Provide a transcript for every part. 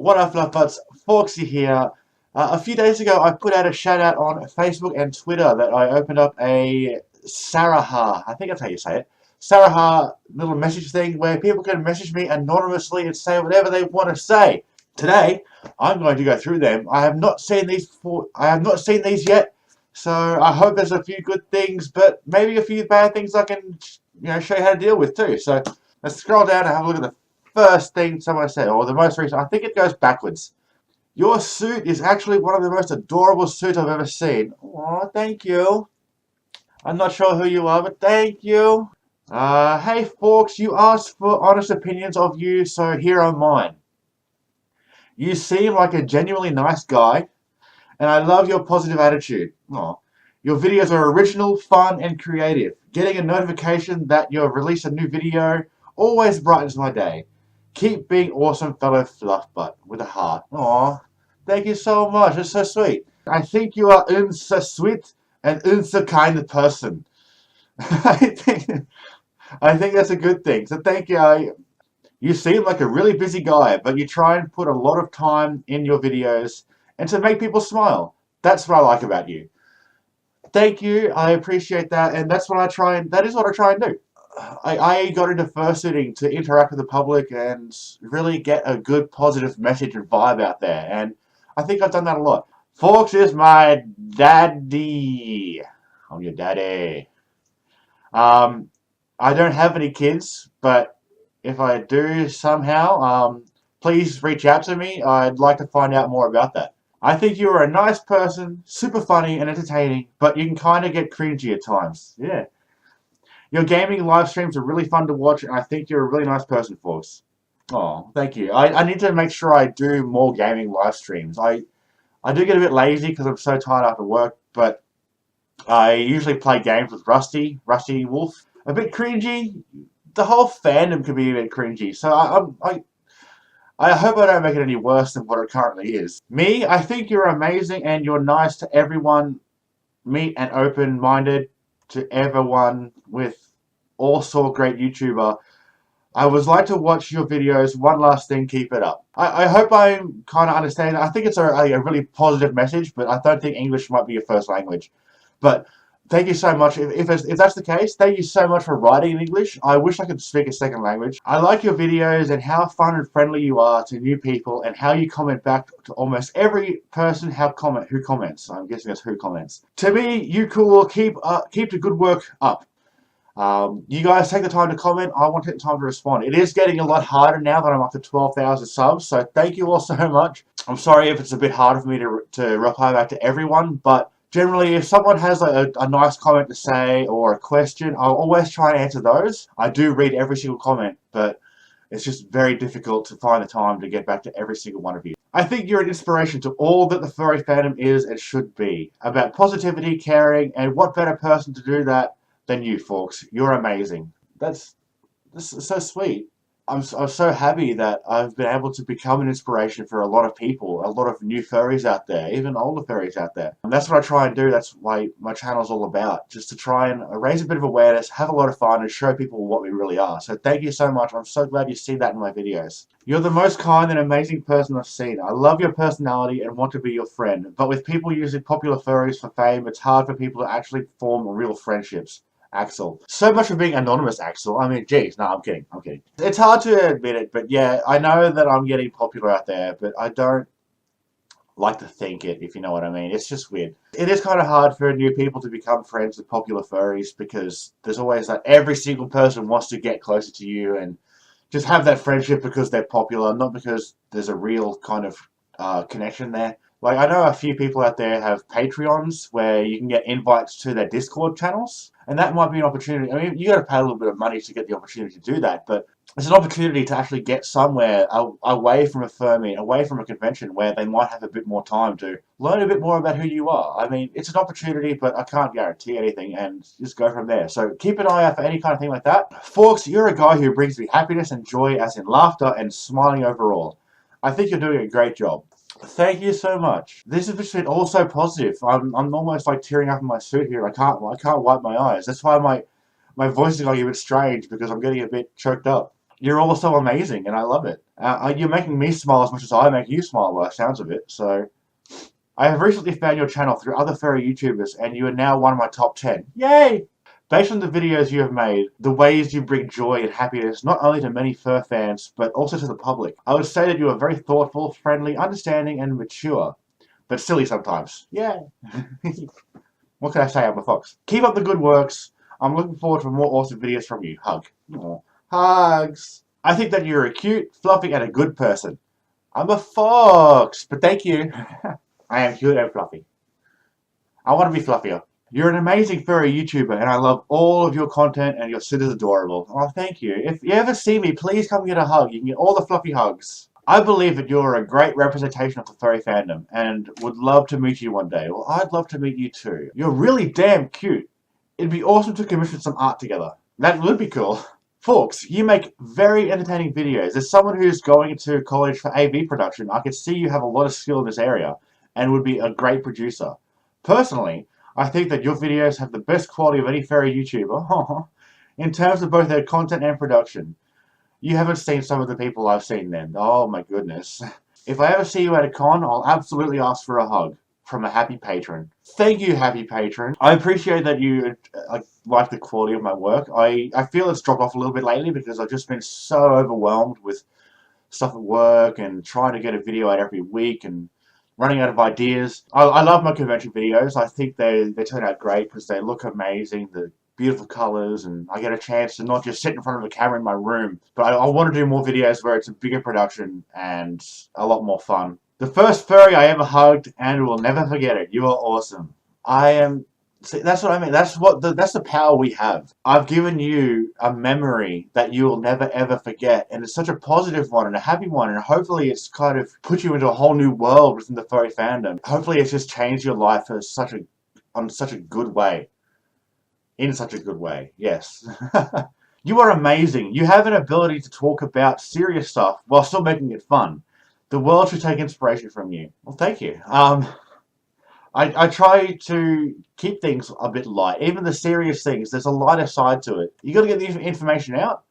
What up, fluffbutts? Foxy here. A few days ago, I put out a shout out on Facebook and Twitter that I opened up a Sarahah, I think that's how you say it, Sarahah little message thing where people can message me anonymously and say whatever they want to say. Today, I'm going to go through them. I have not seen these before. I have not seen these yet, so I hope there's a few good things, but maybe a few bad things I can, show you how to deal with too. So let's scroll down and have a look at the first thing someone said, or the most recent. I think it goes backwards. Your suit is actually one of the most adorable suits I've ever seen. Aw, thank you. I'm not sure who you are, but thank you. Hey Fawkes, you asked for honest opinions of you, so here are mine. You seem like a genuinely nice guy, and I love your positive attitude. Aw. Your videos are original, fun, and creative. Getting a notification that you've released a new video always brightens my day. Keep being awesome, fellow fluffbutt, with a heart. Aw, thank you so much. It's so sweet. I think you are so sweet and so kind of person. I think that's a good thing. So thank you. You seem like a really busy guy, but you try and put a lot of time in your videos and to make people smile. That's what I like about you. Thank you. I appreciate that, and that's what I try and that is what I try and do. I got into fursuiting to interact with the public and really get a good positive message and vibe out there, and I think I've done that a lot. Fawkes is my daddy. I'm your daddy. I don't have any kids, but if I do somehow, please reach out to me. I'd like to find out more about that. I think you're a nice person, super funny and entertaining, but you can kind of get cringy at times. Yeah. Your gaming live streams are really fun to watch, and I think you're a really nice person, Fawkes. Oh, thank you. I need to make sure I do more gaming live streams. I do get a bit lazy because I'm so tired after work, but I usually play games with Rusty Wolf. A bit cringy. The whole fandom can be a bit cringy, so I hope I don't make it any worse than what it currently is. Me, I think you're amazing and you're nice to everyone, meet and open-minded to everyone with also a great YouTuber. I would like to watch your videos. One last thing, keep it up. I hope I'm kind of understanding. I think it's a really positive message, but I don't think English might be your first language. But thank you so much. If that's the case, thank you so much for writing in English. I wish I could speak a second language. I like your videos and how fun and friendly you are to new people and how you comment back to almost every person who comments. I'm guessing that's who comments. To me, you cool. Keep the good work up. You guys take the time to comment. I want to take the time to respond. It is getting a lot harder now that I'm up to 12,000 subs, so thank you all so much. I'm sorry if it's a bit harder for me to reply back to everyone, but generally, if someone has a nice comment to say or a question, I'll always try and answer those. I do read every single comment, but it's just very difficult to find the time to get back to every single one of you. I think you're an inspiration to all that the furry fandom is and should be. About positivity, caring, and what better person to do that than you, Fawkes. You're amazing. This is so sweet. I'm so happy that I've been able to become an inspiration for a lot of people, a lot of new furries out there, even older furries out there. And that's what I try and do. That's why my channel's all about, just to try and raise a bit of awareness, have a lot of fun, and show people what we really are. So thank you so much. I'm so glad you see that in my videos. You're the most kind and amazing person I've seen. I love your personality and want to be your friend. But with people using popular furries for fame, it's hard for people to actually form real friendships. Axel. So much for being anonymous, Axel. I mean, geez, no, I'm kidding. It's hard to admit it, but yeah, I know that I'm getting popular out there, but I don't like to think it, if you know what I mean. It's just weird. It is kind of hard for new people to become friends with popular furries because there's always that every single person wants to get closer to you and just have that friendship because they're popular, not because there's a real kind of connection there. Like, I know a few people out there have Patreons where you can get invites to their Discord channels, and that might be an opportunity. I mean, you got to pay a little bit of money to get the opportunity to do that, but it's an opportunity to actually get somewhere away from a furmy, away from a convention where they might have a bit more time to learn a bit more about who you are. I mean, it's an opportunity, but I can't guarantee anything, and just go from there. So keep an eye out for any kind of thing like that. Fawkes, you're a guy who brings me happiness and joy, as in laughter and smiling overall. I think you're doing a great job. Thank you so much. This has been all so positive. I'm almost like tearing up in my suit here. I can't wipe my eyes. That's why my voice is going a bit strange because I'm getting a bit choked up. you're all so amazing, and I love it. You're making me smile as much as I make you smile by the sounds of it, so... I have recently found your channel through other furry YouTubers, and you are now one of my top 10. Yay! Based on the videos you have made, the ways you bring joy and happiness not only to many fur fans, but also to the public, I would say that you are very thoughtful, friendly, understanding, and mature. But silly sometimes. Yeah. What can I say? I'm a fox. Keep up the good works. I'm looking forward to more awesome videos from you. Hug. Aww. Hugs. I think that you're a cute, fluffy, and a good person. I'm a fox, but thank you. I am cute and fluffy. I want to be fluffier. You're an amazing furry YouTuber, and I love all of your content, and your sit is adorable. Oh, thank you. If you ever see me, please come get a hug. You can get all the fluffy hugs. I believe that you're a great representation of the furry fandom, and would love to meet you one day. Well, I'd love to meet you too. You're really damn cute. It'd be awesome to commission some art together. That would be cool. Faux, you make very entertaining videos. As someone who's going into college for AV production, I could see you have a lot of skill in this area, and would be a great producer. Personally, I think that your videos have the best quality of any furry YouTuber, in terms of both their content and production. You haven't seen some of the people I've seen then. Oh my goodness. If I ever see you at a con, I'll absolutely ask for a hug. From a happy patron. Thank you, happy patron. I appreciate that you like the quality of my work. I feel it's dropped off a little bit lately because I've just been so overwhelmed with stuff at work and trying to get a video out every week and running out of ideas. I love my convention videos. I think they turn out great because they look amazing. The beautiful colors, and I get a chance to not just sit in front of a camera in my room, but I want to do more videos where it's a bigger production and a lot more fun. The first furry I ever hugged, and will never forget it. You are awesome. See, that's what I mean. That's the power we have. I've given you a memory that you will never ever forget, and it's such a positive one and a happy one, and hopefully it's kind of put you into a whole new world within the furry fandom. Hopefully it's just changed your life in such a good way. In such a good way, yes. You are amazing. You have an ability to talk about serious stuff while still making it fun. The world should take inspiration from you. Well, thank you. I try to keep things a bit light. Even the serious things, there's a lighter side to it. You got to get the information out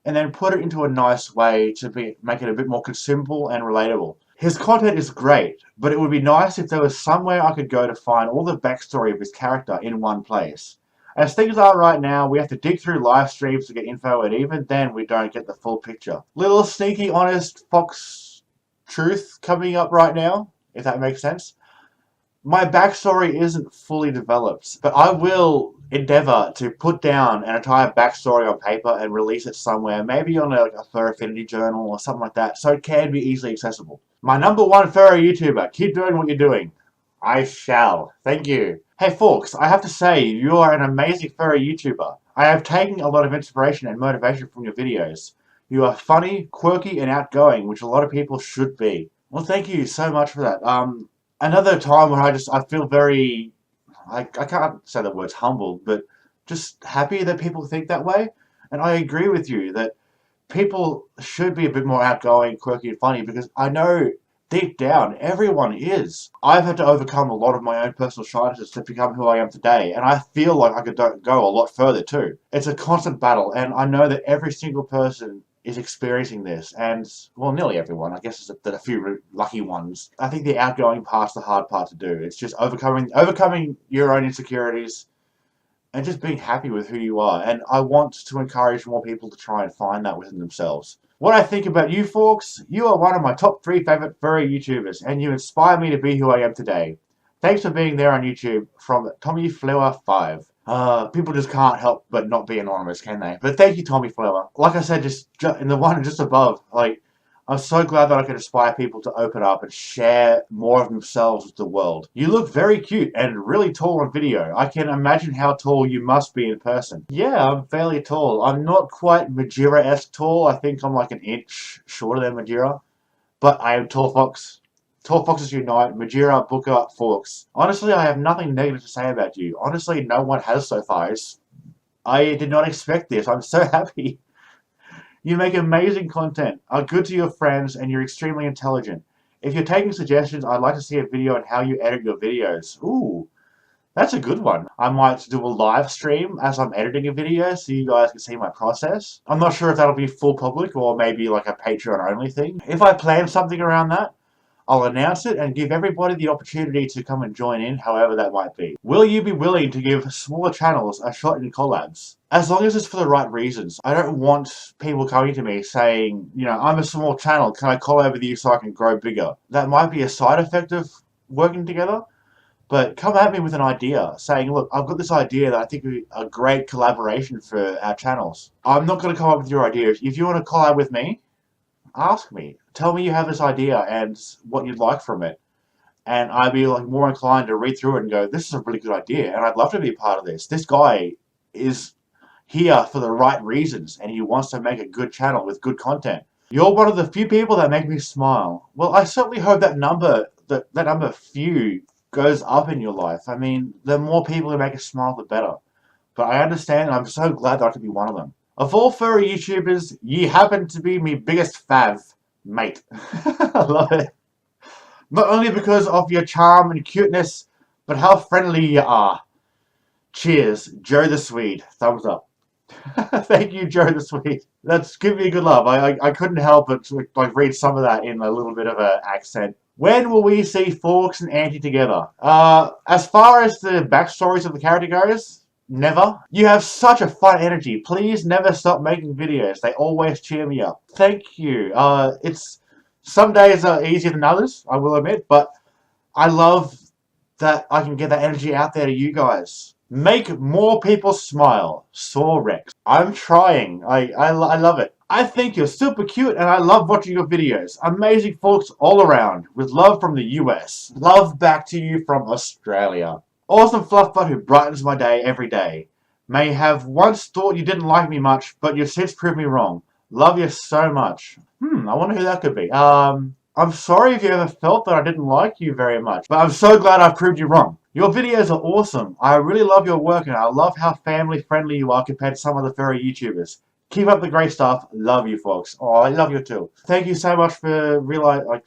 and then put it into a nice way to make it a bit more consumable and relatable. His content is great, but it would be nice if there was somewhere I could go to find all the backstory of his character in one place. As things are right now, we have to dig through live streams to get info, and even then we don't get the full picture. Little sneaky, honest fox truth coming up right now, if that makes sense. My backstory isn't fully developed, but I will endeavor to put down an entire backstory on paper and release it somewhere, maybe on a Fur Affinity journal or something like that, so it can be easily accessible. My #1 furry YouTuber, keep doing what you're doing. I shall. Thank you. Hey Faux, I have to say, you are an amazing furry YouTuber. I have taken a lot of inspiration and motivation from your videos. You are funny, quirky, and outgoing, which a lot of people should be. Well, thank you so much for that. Another time when I feel very, I can't say the words humbled, but just happy that people think that way. And I agree with you that people should be a bit more outgoing, quirky, and funny, because I know deep down everyone is. I've had to overcome a lot of my own personal shyness to become who I am today, and I feel like I could go a lot further too. It's a constant battle, and I know that every single person is experiencing this, and, well, nearly everyone. I guess there's a few lucky ones. I think the outgoing part's the hard part to do. It's just overcoming your own insecurities and just being happy with who you are. And I want to encourage more people to try and find that within themselves. What I think about you folks, you are one of my top 3 favorite furry YouTubers, and you inspire me to be who I am today. Thanks for being there on YouTube, from Tommy Flower 5. People just can't help but not be anonymous, can they? But thank you, Tommy Flower. Like I said, just in the one just above, like, I'm so glad that I can inspire people to open up and share more of themselves with the world. You look very cute and really tall on video. I can imagine how tall you must be in person. Yeah, I'm fairly tall. I'm not quite Majira-esque tall. I think I'm like an inch shorter than Majira. But I am tall fox. Tall foxes unite. Majira, Booker, Faux. Honestly, I have nothing negative to say about you. Honestly, no one has so far. I did not expect this. I'm so happy. You make amazing content, are good to your friends, and you're extremely intelligent. If you're taking suggestions, I'd like to see a video on how you edit your videos. Ooh, That's a good one. I might do a live stream as I'm editing a video so you guys can see my process. I'm not sure if that'll be full public or maybe like a Patreon only thing. If I plan something around that, I'll announce it and give everybody the opportunity to come and join in, however that might be. Will you be willing to give smaller channels a shot in collabs? As long as it's for the right reasons. I don't want people coming to me saying, you know, I'm a small channel, can I collab with you so I can grow bigger? That might be a side effect of working together, but come at me with an idea, saying, look, I've got this idea that I think would be a great collaboration for our channels. I'm not going to come up with your ideas. If you want to collab with me, ask me. Tell me you have this idea and what you'd like from it. And I'd be like more inclined to read through it and go, this is a really good idea and I'd love to be a part of this. This guy is here for the right reasons and he wants to make a good channel with good content. You're one of the few people that make me smile. Well, I certainly hope that number few goes up in your life. I mean, the more people who make us smile, the better. But I understand and I'm so glad that I could be one of them. Of all furry YouTubers, ye happen to be me biggest fav, mate. I love it. Not only because of your charm and cuteness, but how friendly you are. Cheers, Joe the Swede. Thumbs up. Thank you, Joe the Swede. That's giving me a good love. I couldn't help but like read some of that in a little bit of an accent. When will we see Faux and Auntie together? As far as the backstories of the character goes, never. You have such a fun energy. Please never stop making videos. They always cheer me up. Thank you. It's some days are easier than others, I will admit, but I love that I can get that energy out there to you guys. Make more people smile. Saw Rex. I'm trying. I love it. I think you're super cute and I love watching your videos. Amazing folks all around. With love from the US. Love back to you from Australia. Awesome fluffbutt who brightens my day every day. May have once thought you didn't like me much, but you've since proved me wrong. Love you so much. I wonder who that could be. I'm sorry if you ever felt that I didn't like you very much, but I'm so glad I've proved you wrong. Your videos are awesome. I really love your work and I love how family friendly you are compared to some of the furry YouTubers. Keep up the great stuff. Love you, folks. Oh, I love you too. Thank you so much for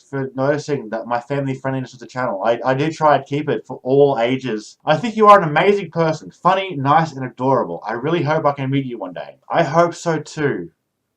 for noticing that my family friendliness of the channel. I did try and keep it for all ages. I think you are an amazing person. Funny, nice, and adorable. I really hope I can meet you one day. I hope so too.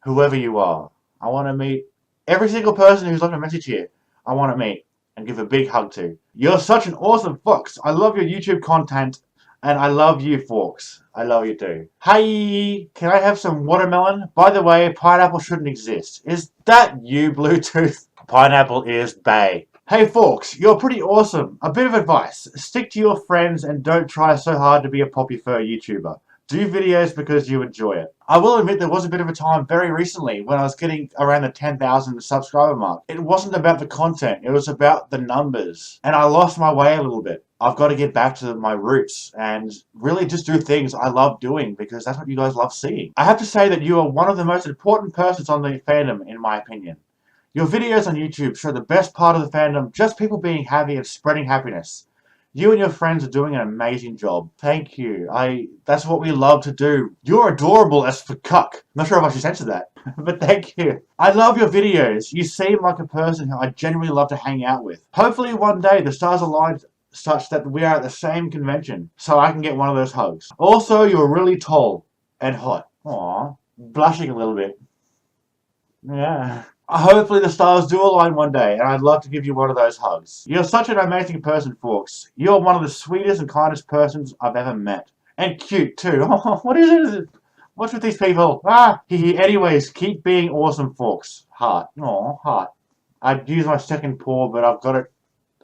Whoever you are. I want to meet every single person who's left a message here. I want to meet and give a big hug to. You're such an awesome fox. I love your YouTube content. And I love you, folks. I love you too. Hey, can I have some watermelon? By the way, pineapple shouldn't exist. Is that you, Bluetooth? Pineapple is bae. Hey, folks, you're pretty awesome. A bit of advice. Stick to your friends and don't try so hard to be a poppy fur YouTuber. Do videos because you enjoy it. I will admit there was a bit of a time very recently when I was getting around the 10,000 subscriber mark. It wasn't about the content, it was about the numbers. And I lost my way a little bit. I've got to get back to my roots and really just do things I love doing because that's what you guys love seeing. I have to say that you are one of the most important persons on the fandom in my opinion. Your videos on YouTube show the best part of the fandom, just people being happy and spreading happiness. You and your friends are doing an amazing job. Thank you. That's what we love to do. You're adorable as for cuck. Not sure if I should censor that, but thank you. I love your videos. You seem like a person who I genuinely love to hang out with. Hopefully one day the stars align such that we are at the same convention, so I can get one of those hugs. Also, you're really tall and hot. Aww. Blushing a little bit. Yeah. Hopefully the stars do align one day, and I'd love to give you one of those hugs. You're such an amazing person, Faux. You're one of the sweetest and kindest persons I've ever met. And cute, too. Oh, what is it? What's with these people? Anyways, keep being awesome, Faux. Heart. Aw, heart. I'd use my second paw, but I've got it.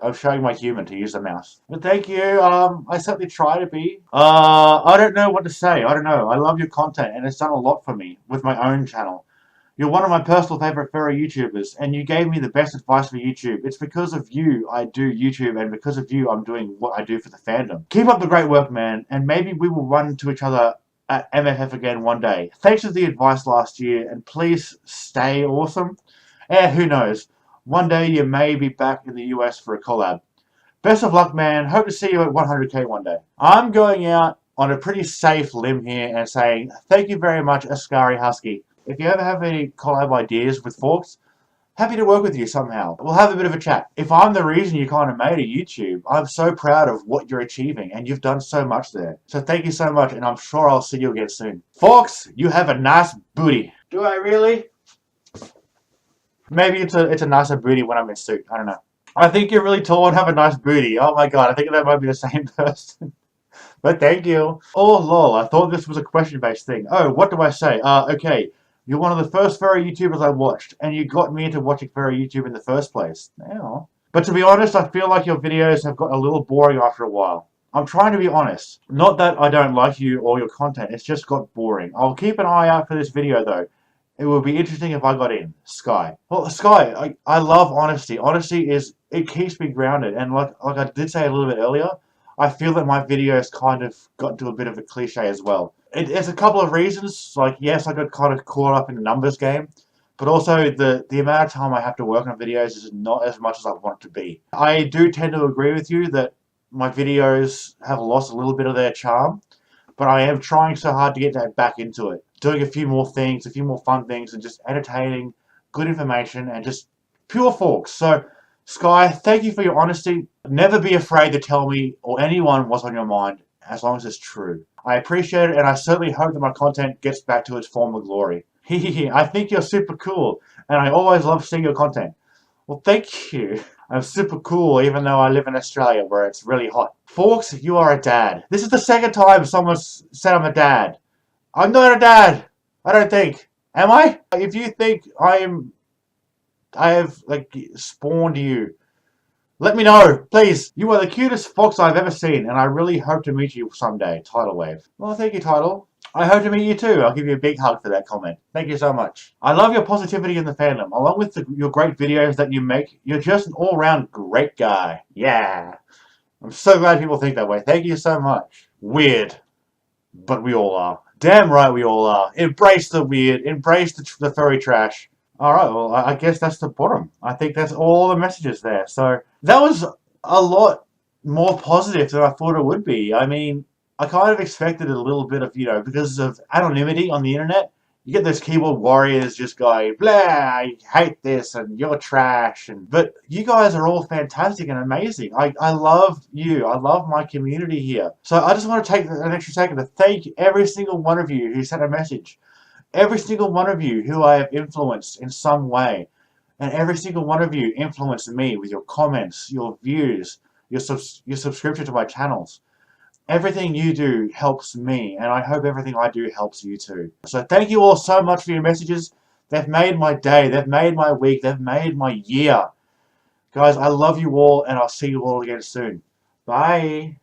I'm showing my human to use the mouse. But thank you. I certainly try to be. I don't know what to say. I don't know. I love your content, and it's done a lot for me with my own channel. You're one of my personal favorite furry YouTubers, and you gave me the best advice for YouTube. It's because of you I do YouTube, and because of you I'm doing what I do for the fandom. Keep up the great work, man, and maybe we will run into each other at MFF again one day. Thanks for the advice last year, and please stay awesome. Who knows? One day you may be back in the US for a collab. Best of luck, man. Hope to see you at 100k one day. I'm going out on a pretty safe limb here and saying thank you very much, Ascari Husky. If you ever have any collab ideas with Faux, Happy to work with you somehow. We'll have a bit of a chat. If I'm the reason you kind of made a YouTube, I'm so proud of what you're achieving, and you've done so much there. So thank you so much, and I'm sure I'll see you again soon. Fox, you have a nice booty. Do I really? Maybe it's a nicer booty when I'm in suit. I don't know. I think you're really tall and have a nice booty. Oh my god, I think that might be the same person. But thank you. Oh lol, I thought this was a question-based thing. Oh, what do I say? Okay. You're one of the first furry YouTubers I watched, and you got me into watching furry YouTube in the first place. Yeah. But to be honest, I feel like your videos have got a little boring after a while. I'm trying to be honest. Not that I don't like you or your content, it's just got boring. I'll keep an eye out for this video though. It would be interesting if I got in. Sky. Well, Sky, I love honesty. Honesty it keeps me grounded. And like I did say a little bit earlier, I feel that my videos kind of got into a bit of a cliche as well. There's a couple of reasons. Like, yes, I got kind of caught up in the numbers game, but also the amount of time I have to work on videos is not as much as I want it to be. I do tend to agree with you that my videos have lost a little bit of their charm, but I am trying so hard to get that back into it. Doing a few more things, a few more fun things, and just entertaining, good information, and just pure forks. So, Sky, thank you for your honesty. Never be afraid to tell me or anyone what's on your mind, as long as it's true. I appreciate it, and I certainly hope that my content gets back to its former glory. I think you're super cool, and I always love seeing your content. Well, thank you. I'm super cool, even though I live in Australia, where it's really hot. Forks, you are a dad. This is the second time someone's said I'm a dad. I'm not a dad. I don't think. Am I? If you think I have, like, spawned you, let me know, please. You are the cutest fox I've ever seen, and I really hope to meet you someday. Tidal Wave. Well, thank you, Tidal. I hope to meet you too. I'll give you a big hug for that comment. Thank you so much. I love your positivity in the fandom. Along with your great videos that you make, you're just an all-round great guy. Yeah. I'm so glad people think that way. Thank you so much. Weird. But we all are. Damn right we all are. Embrace the weird. Embrace the furry trash. Alright, well, I guess that's the bottom. I think that's all the messages there. So, that was a lot more positive than I thought it would be. I mean, I kind of expected a little bit of, because of anonymity on the internet, you get those keyboard warriors just going, blah, I hate this, and you're trash, but you guys are all fantastic and amazing. I love you. I love my community here. So I just want to take an extra second to thank every single one of you who sent a message. Every single one of you who I have influenced in some way. And every single one of you influenced me with your comments, your views, your subscription to my channels. Everything you do helps me, and I hope everything I do helps you too. So thank you all so much for your messages. They've made my day, they've made my week, they've made my year. Guys, I love you all, and I'll see you all again soon. Bye.